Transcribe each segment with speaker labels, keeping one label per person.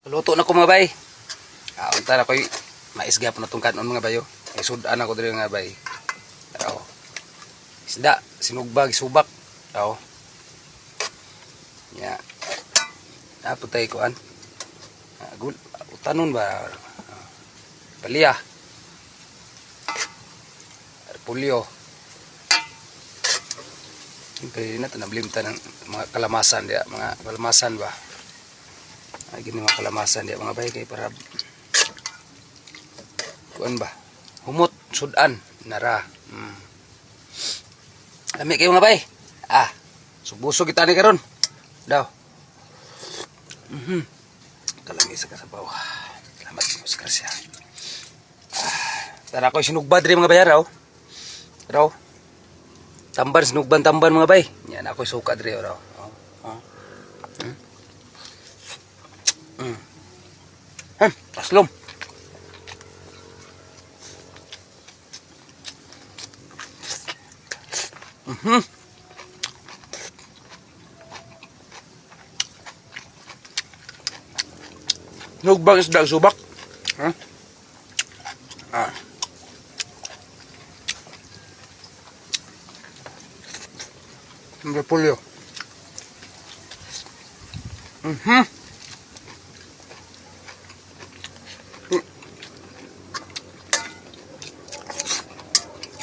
Speaker 1: Luto na ko mga bay. Unta na ko'y maisga po na itong kanon mga bayo. Ay sudan ako dito nga bay. Taraw. Isda, sinugbag, subak. Taraw. Ya. Napot tayo kuan. Utanon ba? Palya. Pulyo. Siyempre na ito nablimta ng mga kalamasan dia. Mga kalamasan ba? Gini mga kalamasan dia mga bay kay para kuan ba? Humot, sudan, nara. Lami kayo mga bay. Subusog kita ni karon. Daw. Kalami sa kasabaw. Salamat mo sa kasya. Tara ko sinugbad rin mga bayar raw. Raw. Tamban sinugban tamban mga bay. Yan ako suka rin raw. Aslom. Nugbang isda subak. Repolyo.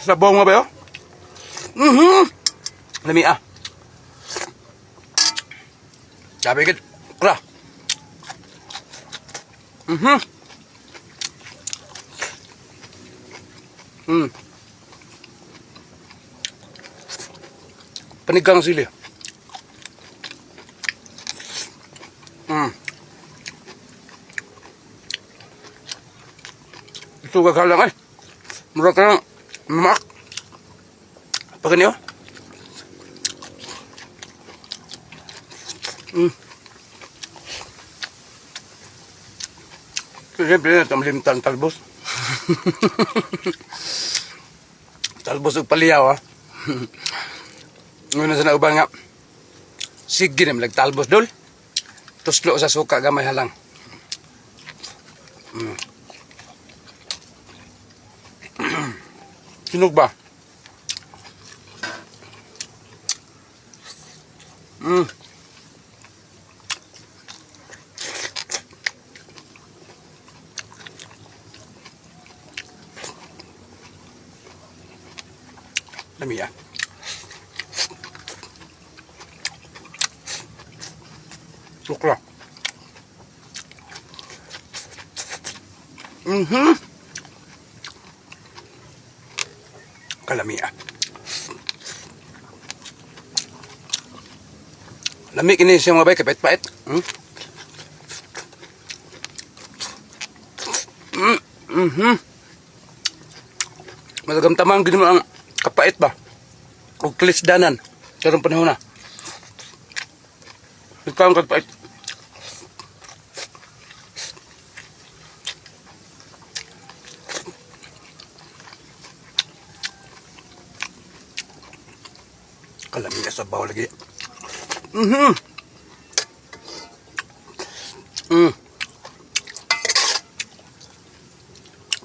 Speaker 1: Sabaw nga ba yun? Lami Sabi ka, kura. Panigang sili. Ito kakalang murah ka lang. Mamak. Apa kan ya? Siyempre, tamlimtan talbos. Talbos ug paliyaw Ngayon sa nauban nga. Sige na talbos dol. Tuslo sa suka gamay halang. Sinog ba? Lami Sukra. Kalami Lami kini siya mga bay, kapit-pait. Magagamtamang gini mo ang kapait ba? O kilisdanan. Karong panahon na. Ikaw ang kapait. Kalami na sa baw lagi.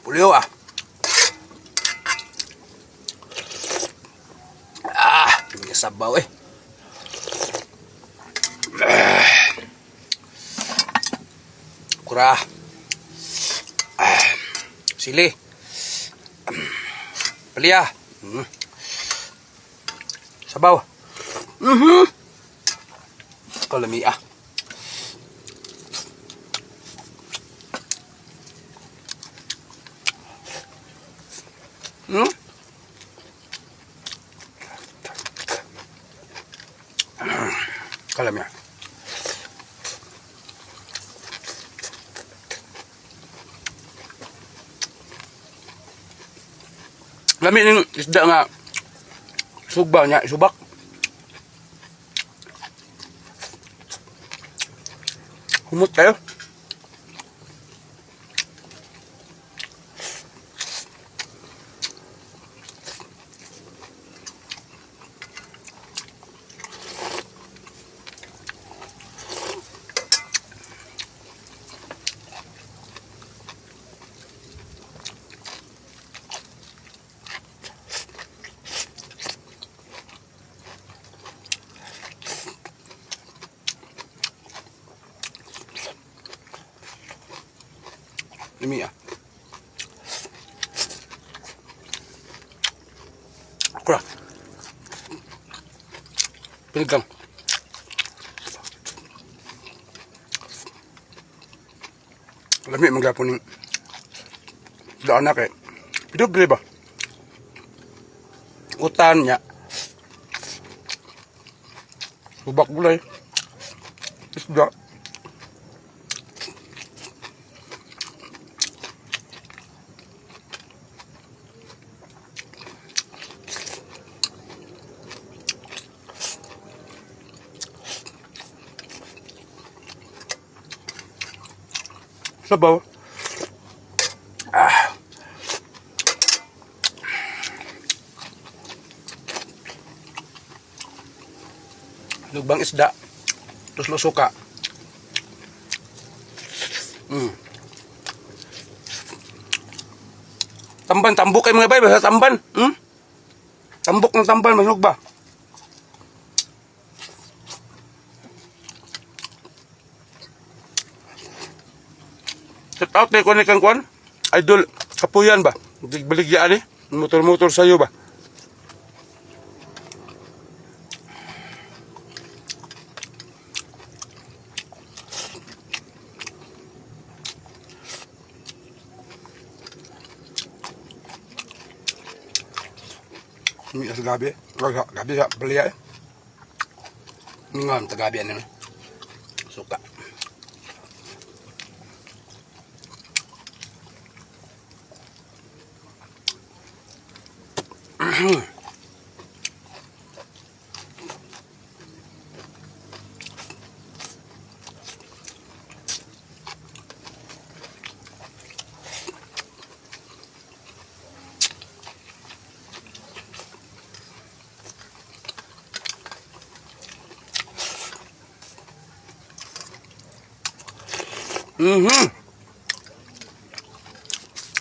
Speaker 1: Pulyo Ini sabaw Kura. Sili. Palya. Sabaw. Kalami Kalami Lami ng isda nga sugba niya, subak. Humot kayo. Limi ah. Kura. Pinigang. Lami manggapon ng daan na kay. Pidobre ba? Utan niya. Subak gulay. Isda. Sabaw. Lugbang isda. Terus lusuka. Tamban, tambok kayo mga bay. Basta tamban. Tambok ng tamban. Masnog ba? Set out na ikuan kang kuan. Idol, kapuyan ba? Baligyan eh. Motor-motor sa'yo ba? Ini sa gabi. Gabi sa baliya eh. Ngam, tagabi ano. Suka.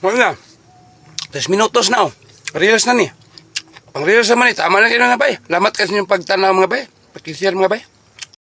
Speaker 1: Ano na? 3 minutos na oh. Reels na ni. Pang reels naman eh. Tama na kayo mga bay. Lamat kasi yung pagtanaw mga bay. Pag-share mga bay.